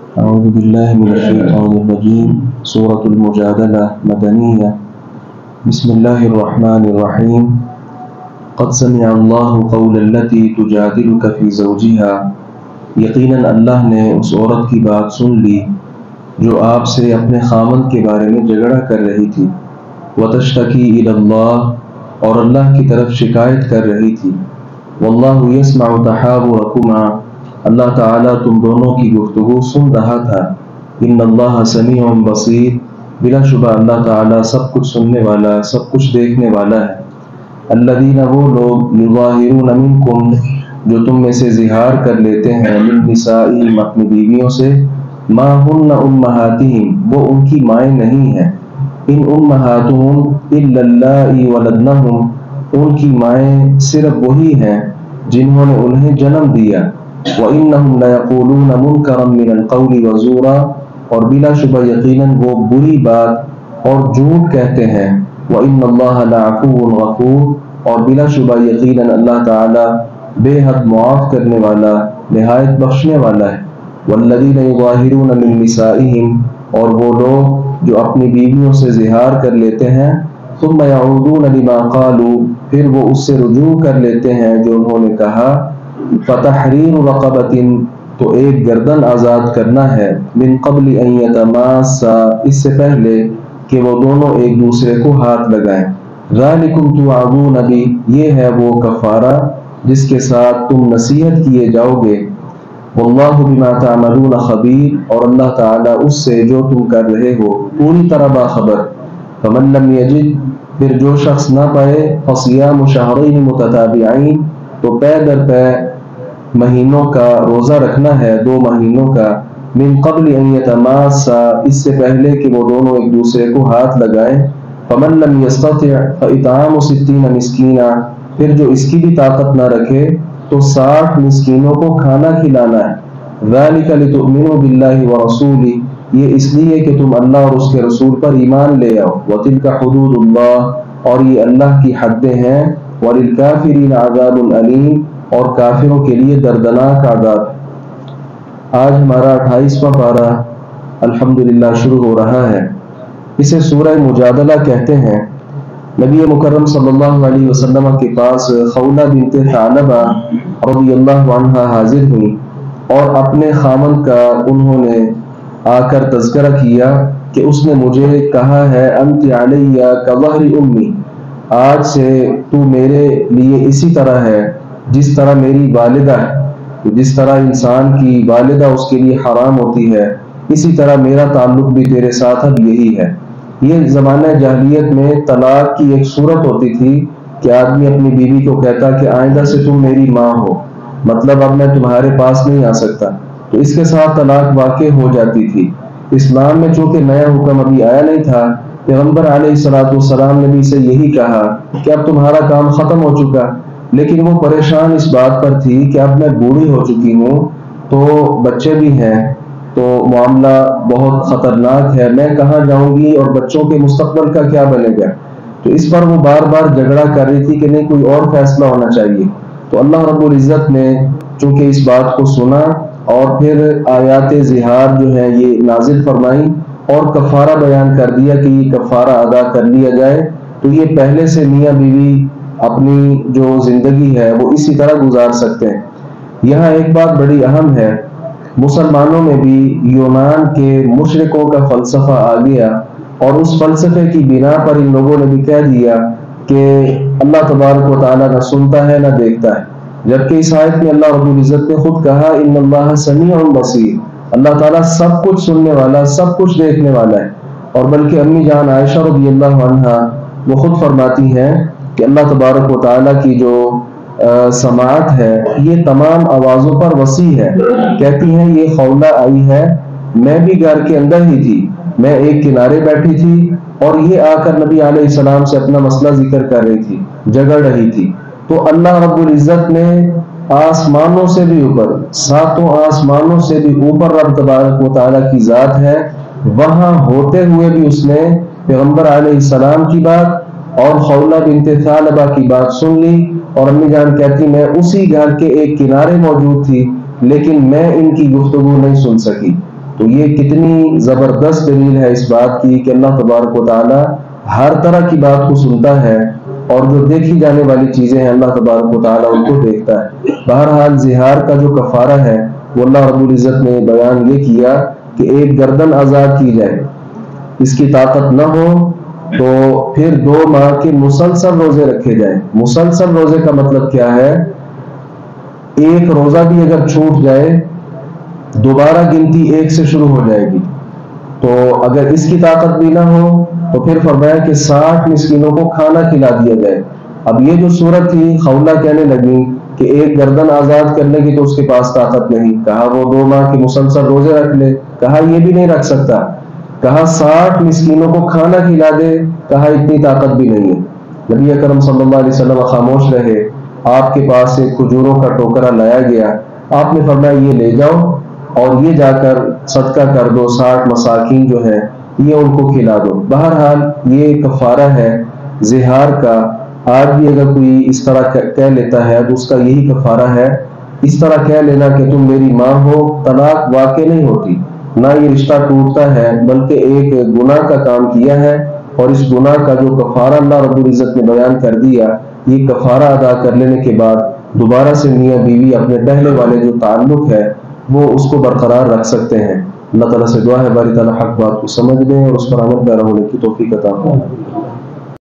أعوذ بالله من الشيطان الرجيم. سورة المجادلة مدنية. بسم الله الرحمن الرحيم. قد سمع الله قول التي تجادلك في زوجها. یقیناً اللہ نے اس عورت کی بات سن لی جو آپ سے اپنے خامند کے بارے میں جھگڑا کر رہی تھی. وتشتکی الی اللہ، اور اللہ کی طرف شکایت کر رہی تھی. واللہ یسمع تحاورکما، اللہ تعالیٰ تم دونوں کی گفتگو سن رہا تھا. ان اللہ سمیع بصیر، بلا شبہ اللہ تعالیٰ سب کچھ سننے والا، سب کچھ دیکھنے والا ہے. الذین، وہ لوگ، یظاہرون منکم، جو تم میں سے اظہار کر لیتے ہیں، من نسائہم، اپنی بیویوں سے، ما ہن امہاتہم، وہ ان کی مائیں نہیں ہیں. ان امہاتہم الا اللائی ولدنہم، ان کی مائیں صرف وہی ہیں جنہوں نے انہیں جنم دیا. وَإِنَّهُمْ لَيَقُولُونَ مُنْكَرًا مِنَ الْقَوْلِ وَزُورًا، اور بلا شبہ یقیناً وہ بری بات اور جھوٹ کہتے ہیں. وَإِنَّ اللَّهَ لَعَفُوٌّ غَفُورٌ، اور بلا شبہ یقیناً اللہ تعالیٰ بے حد معاف کرنے والا، نہایت بخشنے والا ہے. وَالَّذِينَ يُظَاهِرُونَ مِن نِّسَائِهِمْ، اور وہ لوگ جو اپنی بیویوں سے اظہار کر لیتے ہیں، ثُمَّ يَعُودُونَ لِمَا قَالُوا، پھر وہ اس سے رجوع کر لیتے ہیں جو انہوں نے کہا. فَتَحْرِيرُ رَقَبَةٍ، تو ایک گردن آزاد کرنا ہے. من قبل ان یتماسا، اس سے پہلے کہ وہ دونوں ایک دوسرے کو ہاتھ لگائیں. ذَلِكُمْ تُوعَظُونَ بِهِ، یہ ہے وہ کفارہ جس کے ساتھ تم نصیحت کیے جاؤ گے. واللہ بما تعملون خبیر، اور اللہ تعالیٰ اس سے جو تم کر رہے ہو پوری طرح باخبر. فمن لم یجد، پھر جو شخص نہ پائے، فصیام شہرین متتابعین، تو پے در پے مہینوں کا روزہ رکھنا ہے، 2 مہینوں کا. من قبل ان یتماسا، اس سے پہلے کہ وہ دونوں ایک دوسرے کو ہاتھ لگائیں. فمن لم یستطع فاطعام 60 مسکینا، پھر جو اس کی بھی طاقت نہ رکھے تو 60 مسکینوں کو کھانا کھلانا ہے. ذَلِكَ لِتُؤْمِنُوا بِاللَّهِ وَرَسُولِهِ، یہ اس لیے کہ تم اللہ اور اس کے رسول پر ایمان لے آؤ. وَتِلْكَ حُدُودُ اللَّهِ، اور یہ اللہ کی حدیں ہیں. وَلِلْكَافِرِينَ عَذَابٌ أَلِيمٌ، اور کافروں کے لیے دردناک عذاب. آج ہمارا 28واں پارہ الحمدللہ شروع ہو رہا ہے. اسے سورہ مجادلہ کہتے ہیں. نبی مکرم صلی اللہ علیہ وسلم کے پاس خولہ بنت ثعلبہ رضی اللہ عنہا حاضر ہوئی اور اپنے خامند کا انہوں نے آ کر تذکرہ کیا کہ اس نے مجھے کہا ہے، انت علیہ کظہر امی، آج سے تو میرے لیے اسی طرح ہے جس طرح میری والدہ ہے. جس طرح انسان کی والدہ اس کے لیے حرام ہوتی ہے، اسی طرح میرا تعلق بھی تیرے ساتھ اب یہی ہے. یہ زمانہ جاہلیت میں طلاق کی ایک صورت ہوتی تھی کہ آدمی اپنی بیوی کو کہتا کہ آئندہ سے تم میری ماں ہو، مطلب اب میں تمہارے پاس نہیں آ سکتا، تو اس کے ساتھ طلاق واقع ہو جاتی تھی. اسلام میں چونکہ نیا حکم ابھی آیا نہیں تھا، پیغمبر علیہ السلام نے بھی اسے یہی کہا کہ اب تمہارا کام ختم ہو چکا. لیکن وہ پریشان اس بات پر تھی کہ اب میں بوڑھی ہو چکی ہوں، تو بچے بھی ہیں، تو معاملہ بہت خطرناک ہے، میں کہاں جاؤں گی اور بچوں کے مستقبل کا کیا بنے گا. تو اس پر وہ بار بار جھگڑا کر رہی تھی کہ نہیں، کوئی اور فیصلہ ہونا چاہیے. تو اللہ رب العزت نے چونکہ اس بات کو سنا اور پھر آیات زہار جو ہے یہ نازل فرمائی اور کفارہ بیان کر دیا کہ یہ کفارہ ادا کر لیا جائے. تو یہ پہلے سے میاں بیوی اپنی جو زندگی ہے وہ اسی طرح گزار سکتے ہیں. یہاں ایک بات بڑی اہم ہے، مسلمانوں میں بھی یونان کے مشرکوں کا فلسفہ آ گیا اور اس فلسفے کی بنا پر ان لوگوں نے بھی کہہ دیا کہ اللہ تبارک و تعالیٰ نہ سنتا ہے نہ دیکھتا ہے. جبکہ اس آیت میں اللہ رب العزت نے خود کہا ان اللہ سمیع بصیر، اللہ تعالیٰ سب کچھ سننے والا، سب کچھ دیکھنے والا ہے. اور بلکہ امی جان عائشہ رضی اللہ عنہا وہ خود فرماتی ہیں کہ اللہ تبارک و تعالیٰ کی جو سماعت ہے یہ تمام آوازوں پر وسیع ہے. کہتی ہیں یہ خولہ آئی ہے، میں بھی گھر کے اندر ہی تھی، میں ایک کنارے بیٹھی تھی اور یہ آ کر نبی علیہ السلام سے اپنا مسئلہ ذکر کر رہی تھی، جگڑ رہی تھی. تو اللہ رب العزت نے آسمانوں سے بھی اوپر، 7 آسمانوں سے بھی اوپر رب تبارک و تعالیٰ کی ذات ہے، وہاں ہوتے ہوئے بھی اس نے پیغمبر علیہ السلام کی بات اور خولہ بنت ثعلبہ کی بات سن لی. اور امی جان کہتی میں اسی گھر کے ایک کنارے موجود تھی لیکن میں ان کی گفتگو نہیں سن سکی. تو یہ کتنی زبردست دلیل ہے اس بات کی کہ اللہ تبارک و تعالی ہر طرح کی بات کو سنتا ہے، اور جو دیکھی جانے والی چیزیں ہیں اللہ تبارک و تعالی ان کو دیکھتا ہے۔ بہرحال زہار کا جو کفارہ ہے وہ اللہ رب العزت نے بیان یہ کیا کہ ایک گردن آزاد کی جائے، اس کی طاقت نہ ہو تو پھر 2 ماہ کے مسلسل روزے رکھے جائیں۔ مسلسل روزے کا مطلب کیا ہے؟ ایک روزہ بھی اگر چھوٹ جائے دوبارہ گنتی 1 سے شروع ہو جائے گی۔ تو اگر اس کی طاقت بھی نہ ہو تو پھر فرمایا کہ 60 مسکینوں کو کھانا کھلا دیا جائے۔ اب یہ جو صورت تھی، خولہ کہنے لگی کہ ایک گردن آزاد کرنے کی تو اس کے پاس طاقت نہیں، کہا وہ 2 ماہ کے مسلسل روزے رکھ لے، کہا یہ بھی نہیں رکھ سکتا، کہا 60 مسکینوں کو کھانا کھلا دے، کہا اتنی طاقت بھی نہیں ہے۔ نبی اکرم صلی اللہ علیہ وسلم خاموش رہے۔ آپ کے پاس ایک کھجوروں کا ٹوکرا لایا گیا، آپ نے فرمایا یہ لے جاؤ اور یہ جا کر صدقہ کر دو، 60 مساکین جو ہیں یہ ان کو کھلا دو۔ بہرحال یہ کفارہ ہے زہار کا۔ آج بھی اگر کوئی اس طرح کہہ لیتا ہے تو اس کا یہی کفارہ ہے۔ اس طرح کہہ لینا کہ تم میری ماں ہو، طلاق واقع نہیں ہوتی، نہ یہ رشتہ ٹوٹتا ہے، بلکہ ایک گناہ کا کام کیا ہے، اور اس گناہ کا جو کفارہ اللہ رب العزت نے بیان کر دیا، یہ کفارہ ادا کر لینے کے بعد دوبارہ سے میاں بیوی اپنے پہلے والے جو تعلق ہے وہ اس کو برقرار رکھ سکتے ہیں۔ اللہ تعالیٰ سے دعا ہے باری تعالیٰ حق بات کو سمجھنے اور اس پر عمل پیرا ہونے کی توفیق عطا فرمائے۔